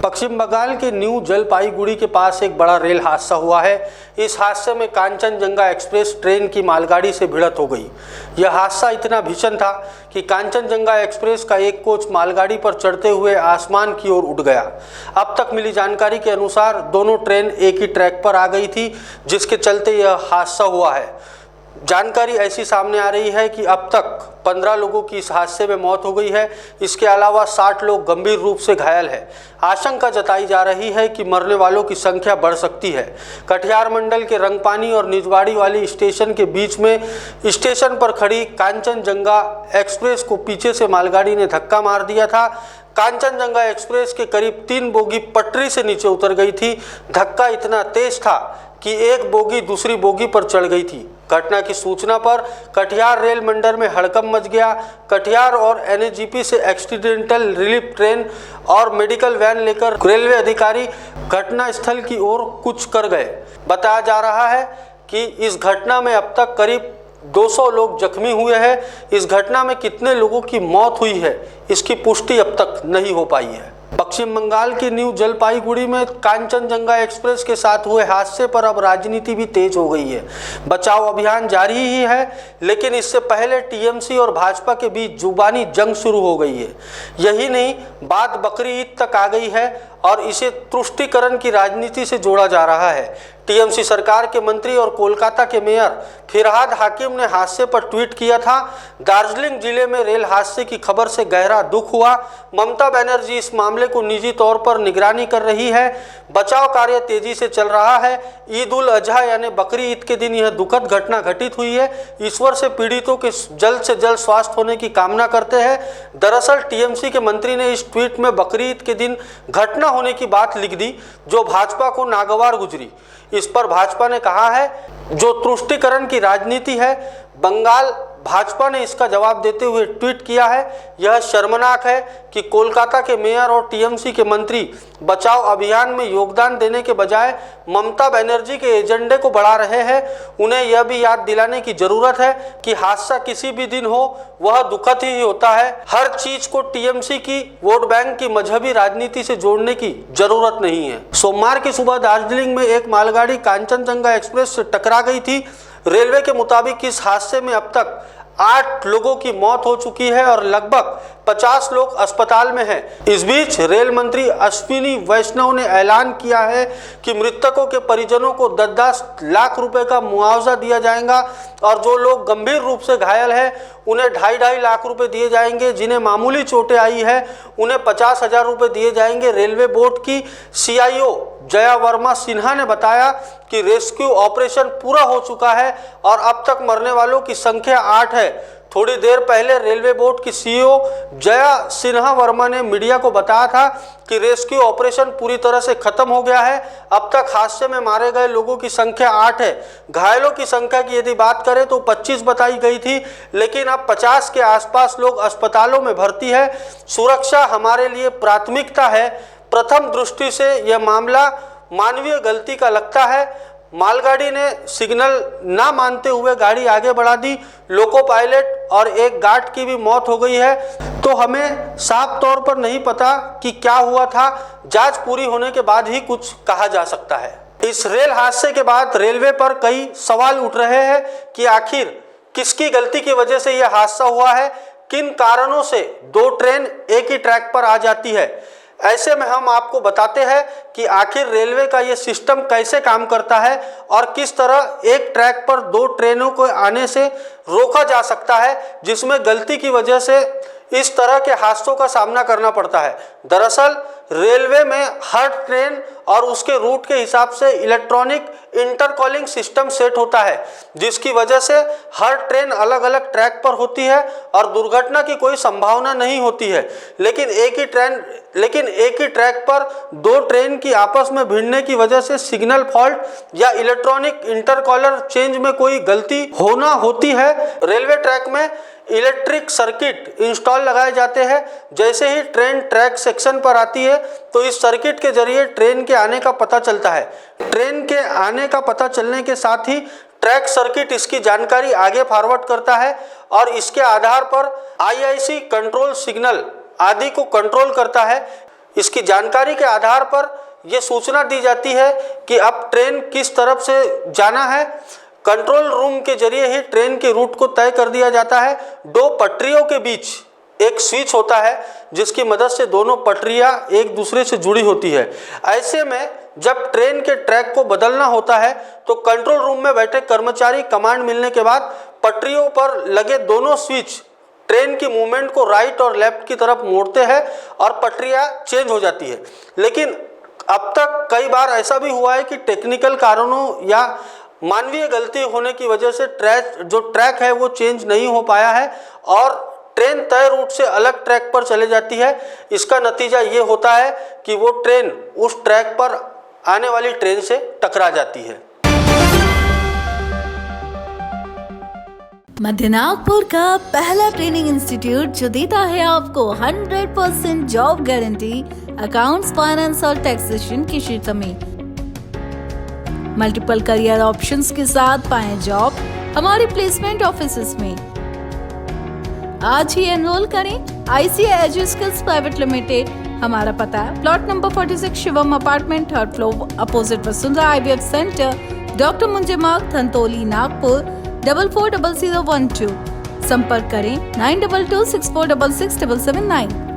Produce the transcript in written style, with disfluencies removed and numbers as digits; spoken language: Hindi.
पश्चिम बंगाल के न्यू जलपाईगुड़ी के पास एक बड़ा रेल हादसा हुआ है। इस हादसे में कांचनजंगा एक्सप्रेस ट्रेन की मालगाड़ी से भिड़ंत हो गई। यह हादसा इतना भीषण था कि कांचनजंगा एक्सप्रेस का एक कोच मालगाड़ी पर चढ़ते हुए आसमान की ओर उड़ गया। अब तक मिली जानकारी के अनुसार दोनों ट्रेन एक ही ट्रैक पर आ गई थी, जिसके चलते यह हादसा हुआ है। जानकारी ऐसी सामने आ रही है कि अब तक 15 लोगों की इस हादसे में मौत हो गई है। इसके अलावा 60 लोग गंभीर रूप से घायल हैं। आशंका जताई जा रही है कि मरने वालों की संख्या बढ़ सकती है। कटिहार मंडल के रंगपानी और निजवाड़ी वाली स्टेशन के बीच में स्टेशन पर खड़ी कांचनजंगा एक्सप्रेस को पीछे से मालगाड़ी ने धक्का मार दिया था। कांचनजंगा एक्सप्रेस के करीब 3 बोगी पटरी से नीचे उतर गई थी। धक्का इतना तेज था कि एक बोगी दूसरी बोगी पर चढ़ गई थी। घटना की सूचना पर कटिहार रेल मंडल में हड़कंप मच गया। कटिहार और एनएचजीपी से एक्सीडेंटल रिलीफ ट्रेन और मेडिकल वैन लेकर रेलवे अधिकारी घटनास्थल की ओर कूच कर गए। बताया जा रहा है कि इस घटना में अब तक करीब 200 लोग जख्मी हुए हैं। इस घटना में कितने लोगों की मौत हुई है, इसकी पुष्टि अब तक नहीं हो पाई है। पश्चिम बंगाल के न्यू जलपाईगुड़ी में कांचनजंगा एक्सप्रेस के साथ हुए हादसे पर अब राजनीति भी तेज हो गई है। बचाव अभियान जारी ही है, लेकिन इससे पहले टीएमसी और भाजपा के बीच जुबानी जंग शुरू हो गई है। यही नहीं, बात बकरी ईद तक आ गई है और इसे तुष्टीकरण की राजनीति से जोड़ा जा रहा है। टीएमसी सरकार के मंत्री और कोलकाता के मेयर फिरहाद हाकिम ने हादसे पर ट्वीट किया था। दार्जिलिंग जिले में रेल हादसे की खबर से गहरा दुख हुआ। ममता बनर्जी इस मामले को निजी तौर पर निगरानी कर रही है। बचाव कार्य तेजी से चल रहा है। ईद उल अजहा यानी बकरी ईद के दिन यह दुखद घटना घटित हुई है। ईश्वर से पीड़ितों के जल्द से जल्द स्वास्थ्य होने की कामना करते हैं। दरअसल टीएमसी के मंत्री ने इस ट्वीट में बकरी ईद के दिन घटना होने की बात लिख दी, जो भाजपा को नागवार गुजरी। इस पर भाजपा ने कहा है, जो तुष्टीकरण की राजनीति है। बंगाल भाजपा ने इसका जवाब देते हुए ट्वीट किया है, यह शर्मनाक है कि कोलकाता के मेयर और टीएमसी के मंत्री बचाव अभियान में योगदान देने के बजाय ममता बनर्जी के एजेंडे को बढ़ा रहे हैं। उन्हें यह भी याद दिलाने की जरूरत है कि हादसा किसी भी दिन हो, वह दुखद ही होता है। हर चीज को टीएमसी की वोट बैंक की मजहबी राजनीति से जोड़ने की जरूरत नहीं है। सोमवार की सुबह दार्जिलिंग में एक मालगाड़ी कांचनजंगा एक्सप्रेस से टकरा गई थी। रेलवे के मुताबिक इस हादसे में अब तक 8 लोगों की मौत हो चुकी है और लगभग 50 लोग अस्पताल में हैं। इस बीच रेल मंत्री अश्विनी वैष्णव ने ऐलान किया है कि मृतकों के परिजनों को 10-10 लाख रुपए का मुआवजा दिया जाएगा और जो लोग गंभीर रूप से घायल हैं उन्हें 2.5 लाख रुपए दिए जाएंगे। जिन्हें मामूली चोटें आई है उन्हें 50,000 रुपए दिए जाएंगे। रेलवे बोर्ड की सीआईओ जया वर्मा सिन्हा ने बताया कि रेस्क्यू ऑपरेशन पूरा हो चुका है और अब तक मरने वालों की संख्या 8 है। थोड़ी देर पहले रेलवे बोर्ड की सीईओ जया सिन्हा वर्मा ने मीडिया को बताया था कि रेस्क्यू ऑपरेशन पूरी तरह से खत्म हो गया है। अब तक हादसे में मारे गए लोगों की संख्या 8 है। घायलों की संख्या की यदि बात करें तो 25 बताई गई थी, लेकिन अब 50 के आसपास लोग अस्पतालों में भर्ती है। सुरक्षा हमारे लिए प्राथमिकता है। प्रथम दृष्टि से यह मामला मानवीय गलती का लगता है। मालगाड़ी ने सिग्नल ना मानते हुए गाड़ी आगे बढ़ा दी। लोको पायलट और एक गार्ड की भी मौत हो गई है। तो हमें साफ तौर पर नहीं पता कि क्या हुआ था। जांच पूरी होने के बाद ही कुछ कहा जा सकता है। इस रेल हादसे के बाद रेलवे पर कई सवाल उठ रहे हैं कि आखिर किसकी गलती की वजह से यह हादसा हुआ है। किन कारणों से 2 ट्रेन एक ही ट्रैक पर आ जाती है। ऐसे में हम आपको बताते हैं कि आखिर रेलवे का ये सिस्टम कैसे काम करता है और किस तरह एक ट्रैक पर 2 ट्रेनों को आने से रोका जा सकता है, जिसमें गलती की वजह से इस तरह के हादसों का सामना करना पड़ता है। दरअसल रेलवे में हर ट्रेन और उसके रूट के हिसाब से इलेक्ट्रॉनिक इंटरकॉलिंग सिस्टम सेट होता है, जिसकी वजह से हर ट्रेन अलग अलग ट्रैक पर होती है और दुर्घटना की कोई संभावना नहीं होती है। लेकिन एक ही ट्रैक पर 2 ट्रेन की आपस में भिड़ने की वजह से सिग्नल फॉल्ट या इलेक्ट्रॉनिक इंटरकॉलर चेंज में कोई गलती होती है। रेलवे ट्रैक में इलेक्ट्रिक सर्किट इंस्टॉल लगाए जाते हैं। जैसे ही ट्रेन ट्रैक सेक्शन पर आती है तो इस सर्किट के जरिए ट्रेन के आने का पता चलता है। ट्रेन के आने का पता चलने के साथ ही ट्रैक सर्किट इसकी जानकारी आगे फॉरवर्ड करता है और इसके आधार पर आईआईसी कंट्रोल सिग्नल आदि को कंट्रोल करता है। इसकी जानकारी के आधार पर ये सूचना दी जाती है कि अब ट्रेन किस तरफ से जाना है। कंट्रोल रूम के जरिए ही ट्रेन के रूट को तय कर दिया जाता है। दो पटरियों के बीच एक स्विच होता है जिसकी मदद से दोनों पटरियां एक दूसरे से जुड़ी होती है। ऐसे में जब ट्रेन के ट्रैक को बदलना होता है तो कंट्रोल रूम में बैठे कर्मचारी कमांड मिलने के बाद पटरियों पर लगे दोनों स्विच ट्रेन की मूवमेंट को राइट और लेफ्ट की तरफ मोड़ते हैं और पटरियां चेंज हो जाती है। लेकिन अब तक कई बार ऐसा भी हुआ है कि टेक्निकल कारणों या मानवीय गलती होने की वजह से ट्रैक है वो चेंज नहीं हो पाया है और ट्रेन तय रूट से अलग ट्रैक पर चले जाती है। इसका नतीजा ये होता है कि वो ट्रेन उस ट्रैक पर आने वाली ट्रेन से टकरा जाती है। मध्य नागपुर का पहला ट्रेनिंग इंस्टीट्यूट जो देता है आपको 100% जॉब गारंटी अकाउंट्स, फाइनेंस और टैक्सेशन के क्षेत्र में। मल्टीपल करियर ऑप्शंस के साथ पाएं जॉब हमारे प्लेसमेंट ऑफिसेस में। आज ही एनरोल करें ICI एजुस्किल्स प्राइवेट लिमिटेड। हमारा पता है plot number 46 Shivam apartment, 3rd floor, opposite Vasundhara IVF centre, doctor Munje Marg, Dhantoli, Nagpur 440012। संपर्क करें 9226466779।